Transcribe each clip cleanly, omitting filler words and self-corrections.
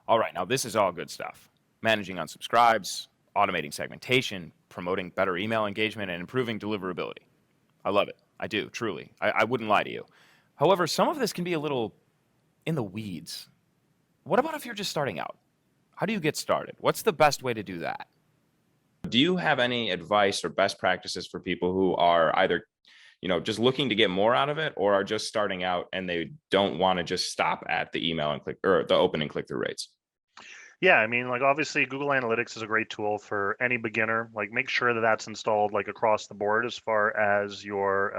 All right, now this is all good stuff. Managing unsubscribes, automating segmentation, promoting better email engagement, and improving deliverability. I love it. I do, truly. I wouldn't lie to you. However, some of this can be a little in the weeds. What about if you're just starting out? How do you get started? What's the best way to do that? Do you have any advice or best practices for people who are either, just looking to get more out of it, or are just starting out and they don't want to just stop at the email and click, or the open and click through rates? Yeah, I mean, like obviously Google Analytics is a great tool for any beginner. Like make sure that that's installed like across the board as far as your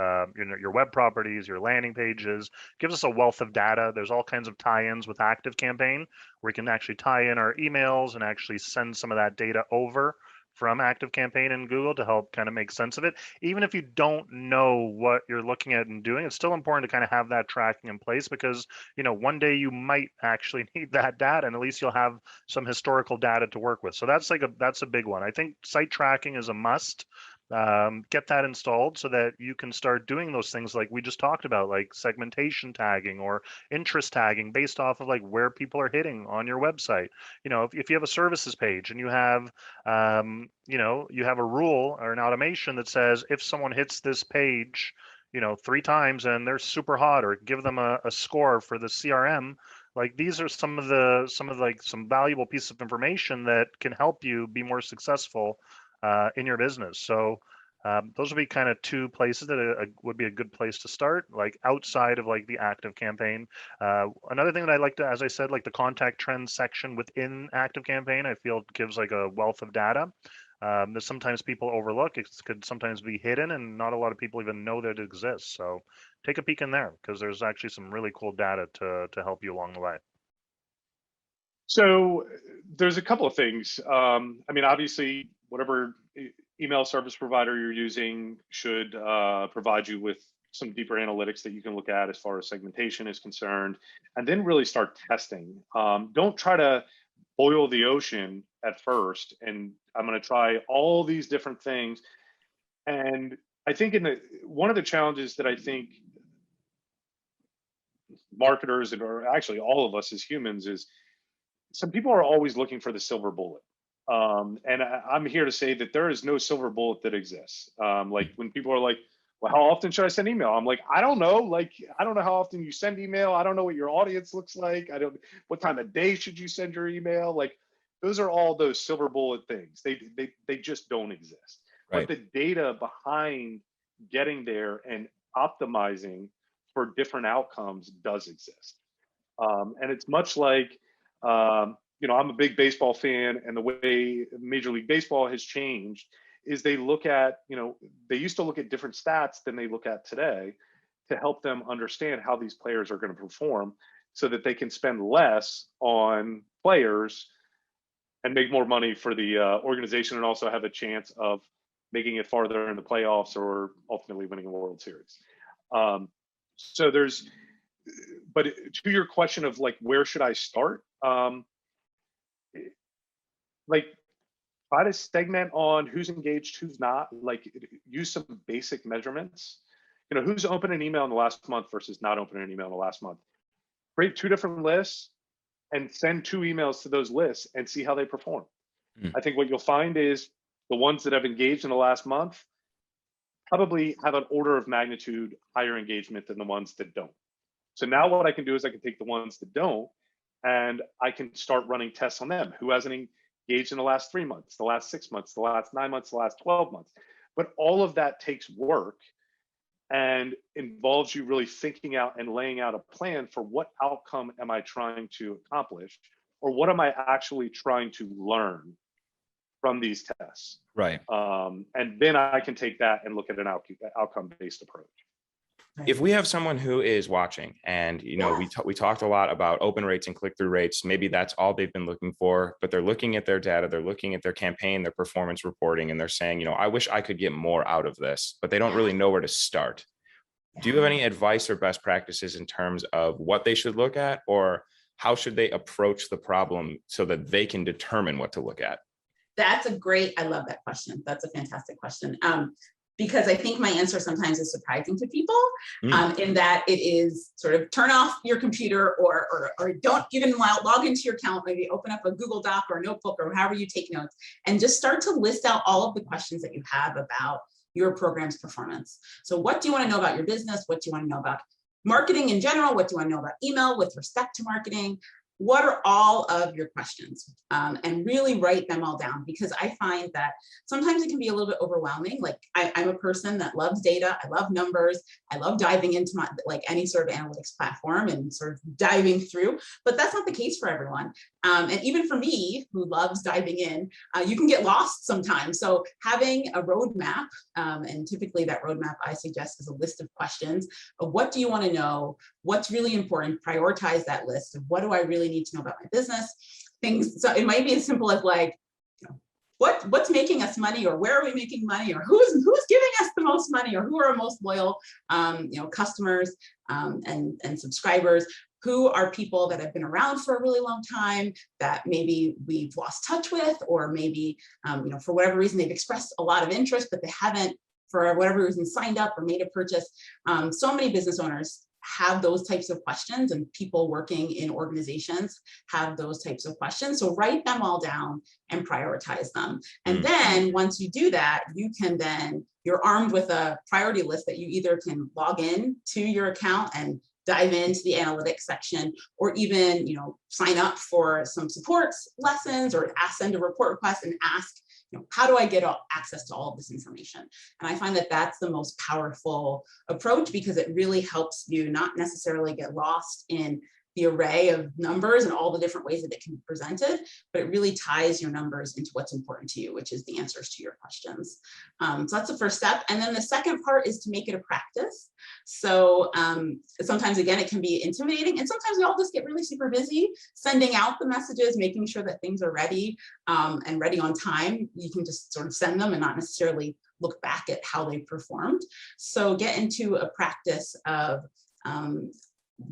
web properties, your landing pages. Gives us a wealth of data. There's all kinds of tie-ins with ActiveCampaign where we can actually tie in our emails and actually send some of that data over from ActiveCampaign and Google to help kind of make sense of it. Even if you don't know what you're looking at and doing, it's still important to kind of have that tracking in place because, one day you might actually need that data and at least you'll have some historical data to work with. So that's a big one. I think site tracking is a must. Get that installed so that you can start doing those things like we just talked about, like segmentation tagging or interest tagging based off of like where people are hitting on your website. If you have a services page and you have you have a rule or an automation that says if someone hits this page 3 times and they're super hot, or give them a score for the CRM. Like these are some valuable pieces of information that can help you be more successful in your business. So those would be kind of 2 places that would be a good place to start, like outside of like the ActiveCampaign. Another thing that I like to, as I said, like the contact trends section within ActiveCampaign, I feel gives like a wealth of data that sometimes people overlook. It could sometimes be hidden and not a lot of people even know that it exists. So take a peek in there because there's actually some really cool data to help you along the way. So there's a couple of things. I mean, obviously, whatever email service provider you're using should provide you with some deeper analytics that you can look at as far as segmentation is concerned, and then really start testing. Don't try to boil the ocean at first, and I'm going to try all these different things. And I think one of the challenges that I think marketers, or actually all of us as humans, is some people are always looking for the silver bullet. And I'm here to say that there is no silver bullet that exists. Like when people are like, well, how often should I send email? I'm like, I don't know. Like, I don't know how often you send email. I don't know what your audience looks like. What time of day should you send your email? Like, those are all those silver bullet things. They just don't exist. Right. But the data behind getting there and optimizing for different outcomes does exist. And it's much like, I'm a big baseball fan, and the way Major League Baseball has changed is they look at, they used to look at different stats than they look at today to help them understand how these players are going to perform so that they can spend less on players and make more money for the organization, and also have a chance of making it farther in the playoffs or ultimately winning a World Series. But to your question of like, where should I start? Like, try to segment on who's engaged, who's not. Like, use some basic measurements. Who's opened an email in the last month versus not opening an email in the last month. Create 2 different lists and send 2 emails to those lists and see how they perform. I think what you'll find is the ones that have engaged in the last month probably have an order of magnitude higher engagement than the ones that don't. So now what I can do is I can take the ones that don't, and I can start running tests on them. Who hasn't engaged in the last 3 months, the last 6 months, the last 9 months, the last 12 months? But all of that takes work and involves you really thinking out and laying out a plan for what outcome am I trying to accomplish, or what am I actually trying to learn from these tests? Right. And then I can take that and look at an outcome-based approach. If we have someone who is watching and, we talked a lot about open rates and click-through rates, maybe that's all they've been looking for, but they're looking at their data, they're looking at their campaign, their performance reporting, and they're saying, I wish I could get more out of this, but they don't really know where to start. Do you have any advice or best practices in terms of what they should look at, or how should they approach the problem so that they can determine what to look at? I love that question. That's a fantastic question. because I think my answer sometimes is surprising to people, Mm. in that it is sort of turn off your computer or don't even log into your account, maybe open up a Google Doc or a notebook or however you take notes, and just start to list out all of the questions that you have about your program's performance. So what do you want to know about your business? What do you want to know about marketing in general? What do you want to know about email with respect to marketing? What are all of your questions? And really write them all down, because I find that sometimes it can be a little bit overwhelming. Like I'm a person that loves data, I love numbers, I love diving into my, like any sort of analytics platform and sort of diving through, but that's not the case for everyone. And even for me, who loves diving in, you can get lost sometimes. So having a roadmap, and typically that roadmap I suggest is a list of questions of what do you want to know, what's really important, prioritize that list of what do I really need to know about my business. Things, so it might be as simple as like, you know, what's making us money, or where are we making money, or who's giving us the most money, or who are our most loyal customers and subscribers. Who are people that have been around for a really long time that maybe we've lost touch with, or maybe for whatever reason they've expressed a lot of interest, but they haven't, for whatever reason, signed up or made a purchase. So many business owners have those types of questions, and people working in organizations have those types of questions. So write them all down and prioritize them. And then once you do that, you're armed with a priority list that you either can log in to your account and dive into the analytics section, or even sign up for some support lessons, or send a report request and ask, how do I get access to all of this information? And I find that that's the most powerful approach, because it really helps you not necessarily get lost in the array of numbers and all the different ways that it can be presented, but it really ties your numbers into what's important to you, which is the answers to your questions. So that's the first step. And then the second part is to make it a practice. So sometimes, again, it can be intimidating, and sometimes we all just get really super busy sending out the messages, making sure that things are ready and ready on time. You can just sort of send them and not necessarily look back at how they performed. So get into a practice of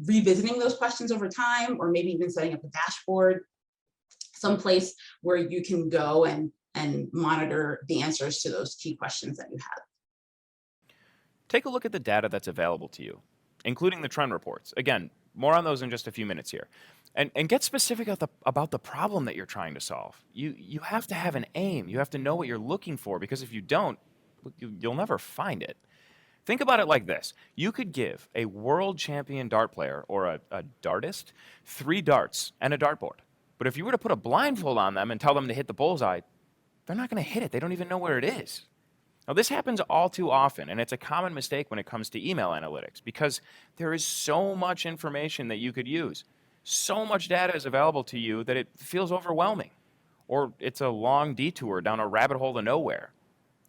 revisiting those questions over time, or maybe even setting up a dashboard, someplace where you can go and monitor the answers to those key questions that you have. Take a look at the data that's available to you, including the trend reports. Again, more on those in just a few minutes here. And get specific about the problem that you're trying to solve. You have to have an aim. You have to know what you're looking for, because if you don't, you'll never find it. Think about it like this. You could give a world champion dart player, or a dartist, 3 darts and a dartboard. But if you were to put a blindfold on them and tell them to hit the bullseye, they're not going to hit it. They don't even know where it is. Now, this happens all too often, and it's a common mistake when it comes to email analytics, because there is so much information that you could use. So much data is available to you that it feels overwhelming, or it's a long detour down a rabbit hole to nowhere.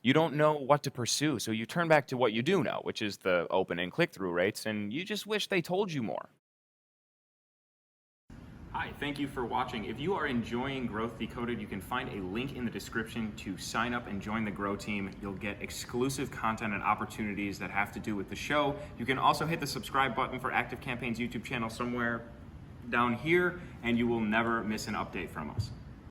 You don't know what to pursue, so you turn back to what you do know, which is the open and click-through rates, and you just wish they told you more. Hi, thank you for watching. If you are enjoying Growth Decoded, you can find a link in the description to sign up and join the Grow team. You'll get exclusive content and opportunities that have to do with the show. You can also hit the subscribe button for ActiveCampaign's YouTube channel somewhere down here, and you will never miss an update from us.